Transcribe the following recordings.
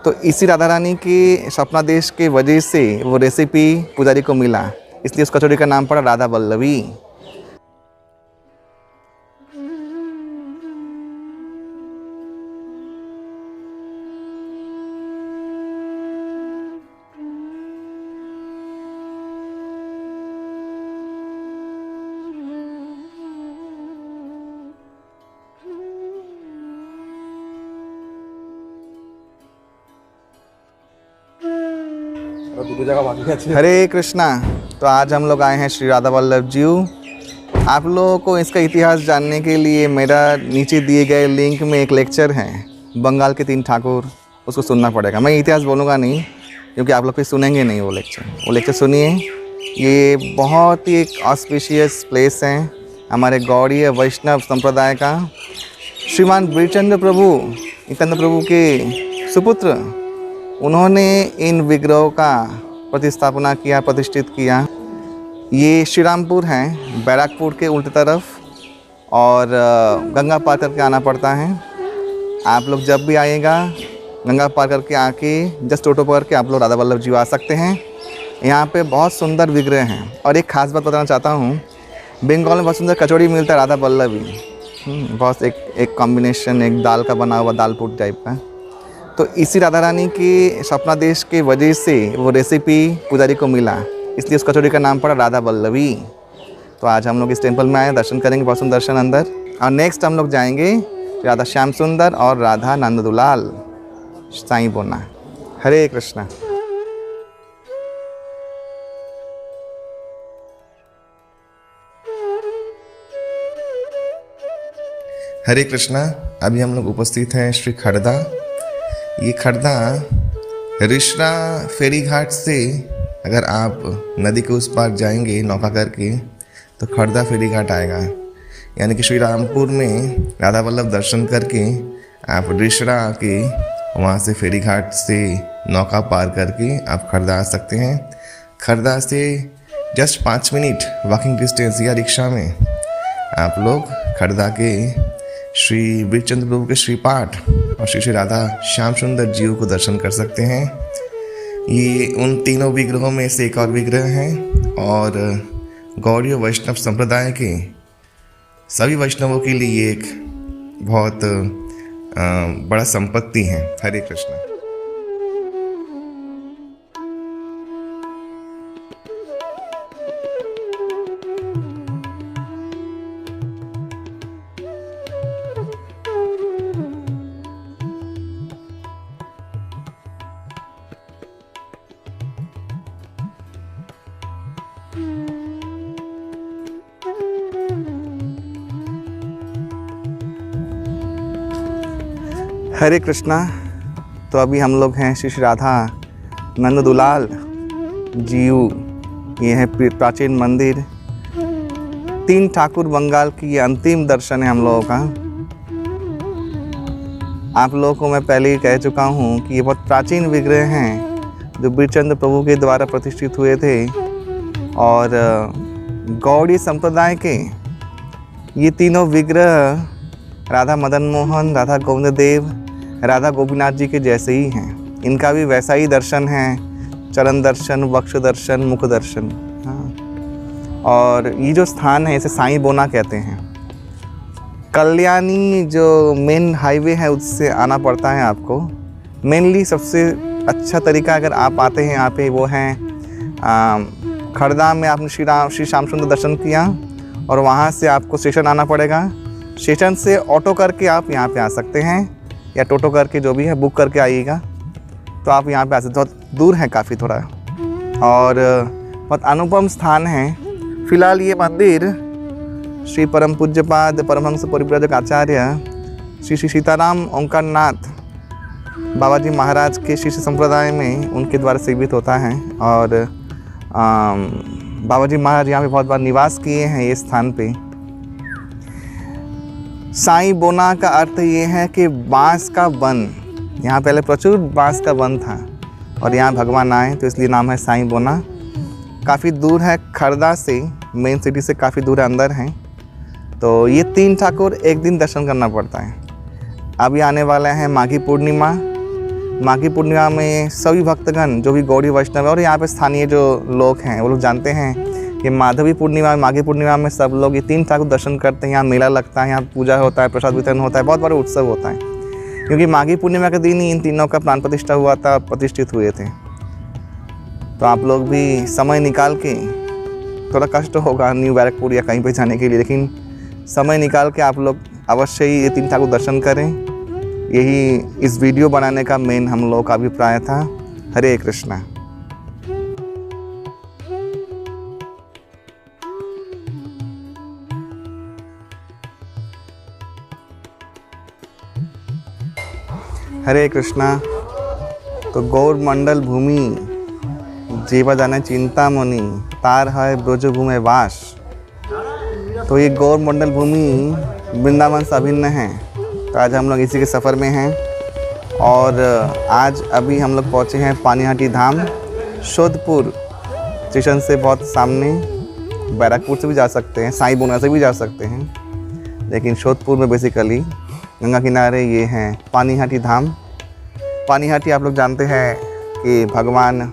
तो इसी राधा रानी के स्वप्नादेश के वजह से वो रेसिपी पुजारी को मिला, इसलिए उस कचौड़ी का नाम पड़ा राधा वल्लभी। हरे कृष्णा। तो आज हम लोग आए हैं श्री राधा वल्लभ जी। आप लोगों को इसका इतिहास जानने के लिए मेरा नीचे दिए गए लिंक में एक लेक्चर है, बंगाल के 3 ठाकुर, उसको सुनना पड़ेगा। मैं इतिहास बोलूँगा नहीं क्योंकि आप लोग कोई सुनेंगे नहीं वो लेक्चर सुनिए। ये बहुत ही एक ऑस्पिशियस प्लेस है हमारे गौड़ीय वैष्णव संप्रदाय का। श्रीमान बीरचंद्र प्रभु, नित्यानंद प्रभु के सुपुत्र, उन्होंने इन विग्रहों का प्रतिस्थापना किया, प्रतिष्ठित किया। ये श्रीरामपुर है, बैराकपुर के उल्टी तरफ, और गंगा पार करके आना पड़ता है। आप लोग जब भी आएगा गंगा पार करके आके जस्ट ऑटो पकड़ के आप लोग राधा वल्लभ जी आ सकते हैं। यहाँ पे बहुत सुंदर विग्रह हैं। और एक ख़ास बात बताना चाहता हूँ, बंगाल में बहुत सुंदर कचौड़ी मिलता है राधा वल्लभी। बहुत एक कॉम्बिनेशन, एक दाल का बना हुआ दाल पूट टाइप का। तो इसी राधा रानी के स्वप्नादेश के वजह से वो रेसिपी पुजारी को मिला, इसलिए उस कचौड़ी का नाम पड़ा राधा वल्लभी। तो आज हम लोग इस टेंपल में आए, दर्शन करेंगे, बहुत सुंदर दर्शन अंदर। और नेक्स्ट हम लोग जाएंगे राधा श्याम सुंदर और राधा नंददुलाल साईं बोना। हरे कृष्णा। हरे कृष्णा। अभी हम लोग उपस्थित हैं श्री खड़दा। ये खड़दा रिश्रा फेरी घाट से अगर आप नदी के उस पार जाएंगे नौका करके तो खड़दा फेरी घाट आएगा। यानी कि श्री रामपुर में राधा वल्लभ दर्शन करके आप रिश्रा आके वहाँ से फेरी घाट से नौका पार करके आप खड़दा आ सकते हैं। खड़दा से जस्ट 5 मिनट वॉकिंग डिस्टेंस या रिक्शा में आप लोग खड़दा के श्री बीरचंद्र प्रभु के श्री पाठ और श्री राधा श्याम सुंदर जीव को दर्शन कर सकते हैं। ये उन तीनों विग्रहों में से एक और विग्रह है और गौड़ीय वैष्णव संप्रदाय के सभी वैष्णवों के लिए एक बहुत बड़ा संपत्ति है। हरे कृष्ण। हरे कृष्णा। तो अभी हम लोग हैं श्री राधा नंददुलाल जीव। ये है प्राचीन मंदिर, 3 ठाकुर बंगाल की ये अंतिम दर्शन है हम लोगों का। आप लोगों को मैं पहले ही कह चुका हूँ कि ये बहुत प्राचीन विग्रह हैं जो बीरचंद्र प्रभु के द्वारा प्रतिष्ठित हुए थे। और गौड़ी संप्रदाय के ये तीनों विग्रह राधा मदन मोहन, राधा गोविंद देव, राधा गोपीनाथ जी के जैसे ही हैं। इनका भी वैसा ही दर्शन है, चरण दर्शन, वक्ष दर्शन, मुख दर्शन। हाँ, और ये जो स्थान है इसे साईं बोना कहते हैं। कल्याणी जो मेन हाईवे है उससे आना पड़ता है आपको। मेनली सबसे अच्छा तरीका अगर आप आते हैं यहाँ पे वो है खड़दा में आपने श्री श्याम सुंदर दर्शन किया और वहाँ से आपको स्टेशन आना पड़ेगा। स्टेशन से ऑटो करके आप यहाँ पे आ सकते हैं या टोटो करके जो भी है बुक करके आइएगा तो आप यहाँ पे आ सकते। बहुत दूर है काफ़ी थोड़ा और बहुत अनुपम स्थान है। फिलहाल ये मंदिर श्री परम पूज्यपाद परमहंस परिव्राजक आचार्य श्री श्री सीताराम ओंकारनाथ बाबा जी महाराज के शिष्य संप्रदाय में उनके द्वारा सेवित होता है। और बाबा जी महाराज यहाँ पे बहुत बार निवास किए हैं ये स्थान पे। साईं बोना का अर्थ ये है कि बांस का वन। यहाँ पहले प्रचुर बांस का वन था और यहाँ भगवान आए तो इसलिए नाम है साईं बोना। काफ़ी दूर है खड़दा से, मेन सिटी से काफ़ी दूर अंदर है। तो ये 3 ठाकुर एक दिन दर्शन करना पड़ता है। अभी आने वाला है माघी पूर्णिमा। माघी पूर्णिमा में सभी भक्तगण जो भी गौड़ी वैष्णव है और यहाँ पे स्थानीय जो लोग हैं वो लोग जानते हैं कि माधवी पूर्णिमा माघी पूर्णिमा में सब लोग ये 3 ठाकुर दर्शन करते हैं। यहाँ मेला लगता है, यहाँ पूजा होता है, प्रसाद वितरण होता है, बहुत बड़ा उत्सव होता है, क्योंकि माघी पूर्णिमा के दिन ही इन तीनों का प्राण प्रतिष्ठा हुआ था, प्रतिष्ठित हुए थे। तो आप लोग भी समय निकाल के, थोड़ा कष्ट होगा न्यू बैरकपुर या कहीं पे जाने के लिए, लेकिन समय निकाल के आप लोग अवश्य ही ये 3 ठाकुर दर्शन करें। यही इस वीडियो बनाने का मेन हम लोग का अभिप्राय था। हरे कृष्णा। हरे कृष्णा। तो गौर मंडल भूमि जीवा जाने चिंता मुनि तार है ब्रज भूमि वास। तो ये गौर मंडल भूमि वृंदावन से अभिन्न है। तो आज हम लोग इसी के सफ़र में हैं और आज अभी हम लोग पहुँचे हैं पानीहाटी धाम, शोधपुर स्टेशन से बहुत सामने। बैरकपुर से भी जा सकते हैं, साई बोना से भी जा सकते हैं, लेकिन शोधपुर में बेसिकली गंगा किनारे ये हैं पानीहाटी धाम। पानीहाटी आप लोग जानते हैं कि भगवान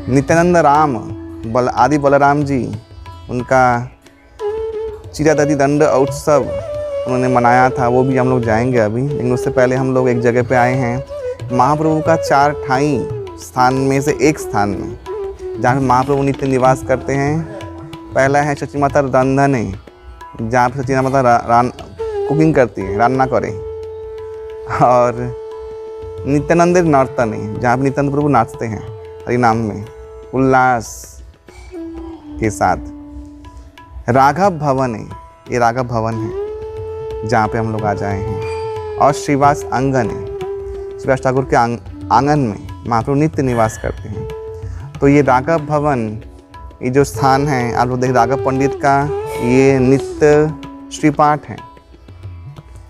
नित्यानंद राम आदि बलराम जी, उनका चिरादधि दंड उत्सव उन्होंने मनाया था, वो भी हम लोग जाएंगे अभी। लेकिन उससे पहले हम लोग एक जगह पे आए हैं महाप्रभु का 4 ठाई स्थान में से एक स्थान में, जहाँ पे महाप्रभु नित्य निवास करते हैं। पहला है सची माता रंधने, जहाँ पे सची माता कुकिंग करती है, रान्ना करे। और नित्यानंद नर्तने, जहाँ पे नित्यानंद प्रभु नाचते हैं हरिनाम में उल्लास के साथ। राघव भवन है, ये राघव भवन है जहाँ पे हम लोग आ जाए हैं। और श्रीवास आंगन है, श्रीवास ठाकुर के आंगन में महाप्रभु नित्य निवास करते हैं। तो ये राघव भवन, ये जो स्थान है आप लोग देख, राघव पंडित का ये नित्य श्रीपाठ है।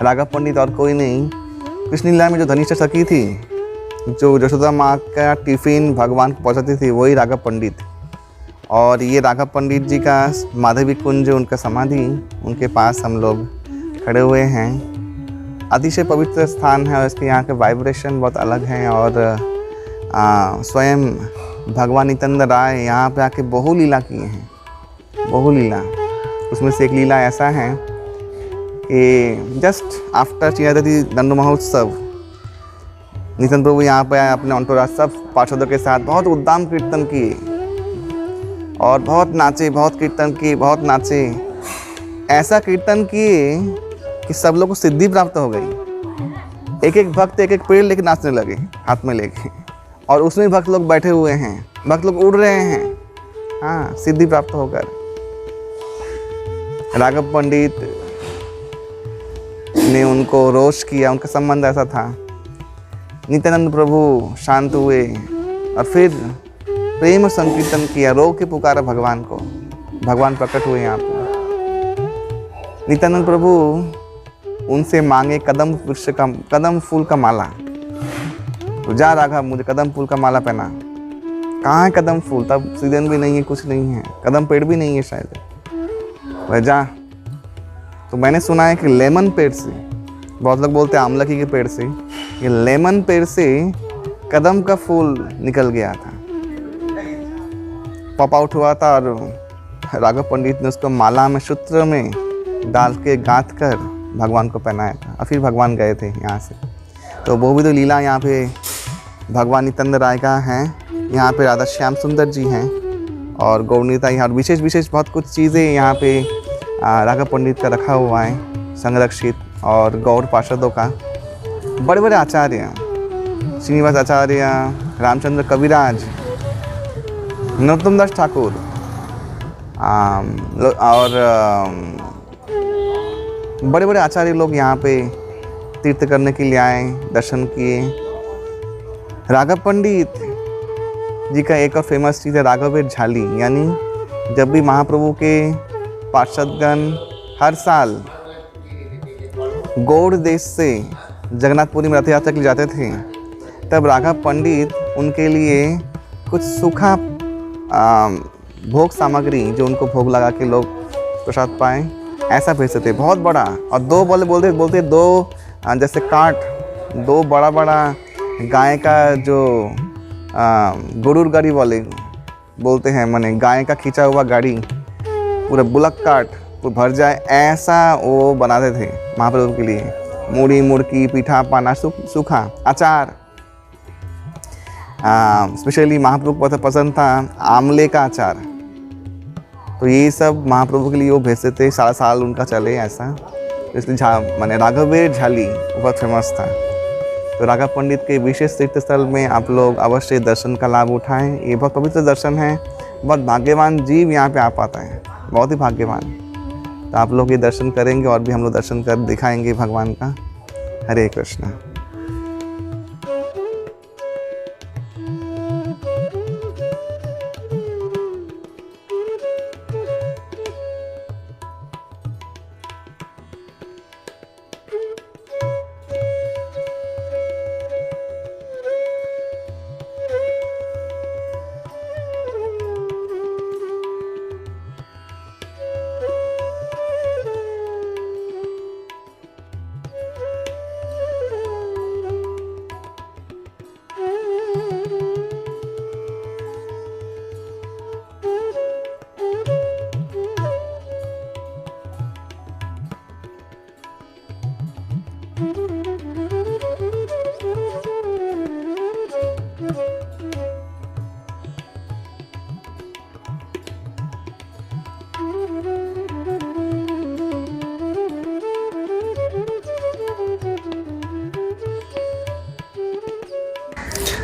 राघव पंडित और कोई नहीं, कृष्ण लीला में जो धनिष्ठा सखी थी, जो यशोदा माँ का टिफ़िन भगवान को पहुँचाती थी, वही राघव पंडित। और ये राघव पंडित जी का माधवी कुंज, उनका समाधि, उनके पास हम लोग खड़े हुए हैं। अतिशय पवित्र स्थान है और इसके यहाँ के वाइब्रेशन बहुत अलग हैं। और स्वयं भगवान नित्यानंद राय यहाँ पे आके बहु लीला किए हैं, बहु लीला। उसमें से एक लीला ऐसा है कि जस्ट आफ्टर चिरादधि दंड महोत्सव नित्यानंद प्रभु यहाँ पे आए अपने अंतोराज सब पार्षदों के साथ, बहुत उद्दाम कीर्तन किए और बहुत नाचे, बहुत कीर्तन किए, बहुत नाचे। ऐसा कीर्तन किए कि सब लोग को सिद्धि प्राप्त हो गई। एक एक भक्त एक एक पेड़ लेके नाचने लगे हाथ में लेके, और उसमें भक्त लोग बैठे हुए हैं, भक्त लोग उड़ रहे हैं, हाँ, सिद्धि प्राप्त होकर। राघव पंडित ने उनको रोष किया, उनका संबंध ऐसा था। नित्यानंद प्रभु शांत हुए और फिर प्रेम संकीर्तन किया, रो के पुकारा भगवान को। भगवान प्रकट हुए यहाँ पे। नित्यानंद प्रभु उनसे मांगे कदम फूल का माला। तो जा राघव, मुझे कदम फूल का माला पहना। कहाँ है कदम फूल? तब सीजन भी नहीं है, कुछ नहीं है, कदम पेड़ भी नहीं है शायद। वह जा। तो मैंने सुना है कि लेमन पेड़ से, बहुत लोग बोलते हैं आमलकी के पेड़ से, ये लेमन पेड़ से कदम का फूल निकल गया था, पॉप आउट हुआ था। और राघव पंडित ने उसको माला में, सूत्र में डाल के गाँथ कर भगवान को पहनाया था, और फिर भगवान गए थे यहाँ से। तो वो भी तो लीला यहाँ पे भगवान नित्यानंद राय का है। यहाँ पे राधा श्याम सुंदर जी हैं और गौरनीता, यहाँ विशेष बहुत कुछ चीज़ें यहाँ पे राघव पंडित का रखा हुआ है संरक्षित। और गौर पार्षदों का बड़े बड़े आचार्य, श्रीनिवास आचार्य, रामचंद्र कविराज, नरोत्तम दास ठाकुर, और बड़े बड़े आचार्य लोग यहाँ पे तीर्थ करने के लिए आए, दर्शन किए। राघव पंडित जी का एक और फेमस चीज़ है राघवेर झाली, यानी जब भी महाप्रभु के पार्षदगण हर साल गौड़ देश से जगन्नाथपुरी में रथ यात्रा के लिए जाते थे, तब राघव पंडित उनके लिए कुछ सूखा भोग सामग्री, जो उनको भोग लगा के लोग प्रसाद पाएँ, ऐसा भेजते थे, बहुत बड़ा। और दो बोलते दो जैसे काट, दो बड़ा गाय का जो गरुड़ गाड़ी वाले बोलते हैं, माने गाय का खींचा हुआ गाड़ी पूरा बुलक कार्ट पूरा भर जाए, ऐसा वो बनाते थे महाप्रभु के लिए। मूढ़ी मुड़की पीठा पाना सूखा अचार, स्पेशली महाप्रभु को बहुत पसंद था आमले का अचार, तो ये सब महाप्रभु के लिए वो भेजते थे, सारा साल उनका चले ऐसा। इसलिए माने राघवेर झाली बहुत फेमस था। तो राघव पंडित के विशेष तीर्थ स्थल में आप लोग अवश्य दर्शन का लाभ उठाएं। ये बहुत पवित्र दर्शन है, बहुत भाग्यवान जीव यहाँ पे आ पाता है, बहुत ही भाग्यवान। तो आप लोग ये दर्शन करेंगे और भी हम लोग दर्शन कर दिखाएंगे भगवान का। हरे कृष्णा।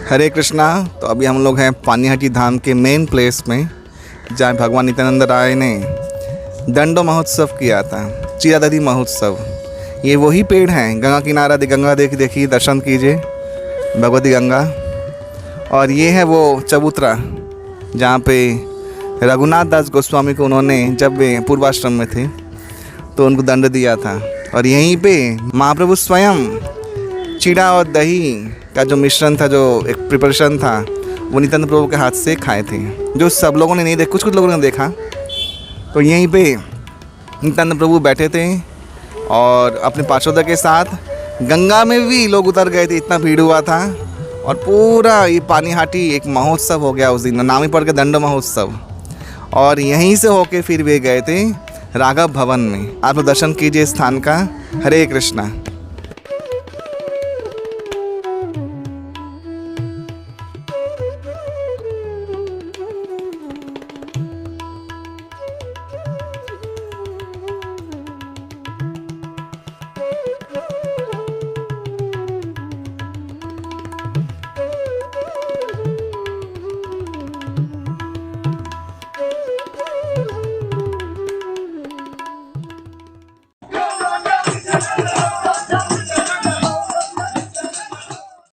हरे कृष्णा। तो अभी हम लोग हैं पानीहाटी धाम के मेन प्लेस में, जहाँ भगवान नित्यानंद राय ने दंडो महोत्सव किया था, चिरादधि महोत्सव। ये वही पेड़ हैं, गंगा किनारा गंगा देखिए, दर्शन कीजिए भगवती गंगा। और ये है वो चबूतरा जहाँ पे रघुनाथ दास गोस्वामी को उन्होंने, जब वे पूर्वाश्रम में थे तो उनको दंड दिया था। और यहीं पे महाप्रभु स्वयं चीड़ा और दही का जो मिश्रण था, जो एक प्रिपरेशन था, वो नित्यानंद प्रभु के हाथ से खाए थे, जो सब लोगों ने नहीं देखा, कुछ लोगों ने देखा। तो यहीं पे नित्यानंद प्रभु बैठे थे और अपने पार्षदों के साथ गंगा में भी लोग उतर गए थे, इतना भीड़ हुआ था। और पूरा ये पानीहाटी एक महोत्सव हो गया उस दिन, नाम ही पड़ गया दंड महोत्सव। और यहीं से होके फिर वे गए थे राघव भवन में। आप लोग दर्शन कीजिए स्थान का। हरे कृष्णा।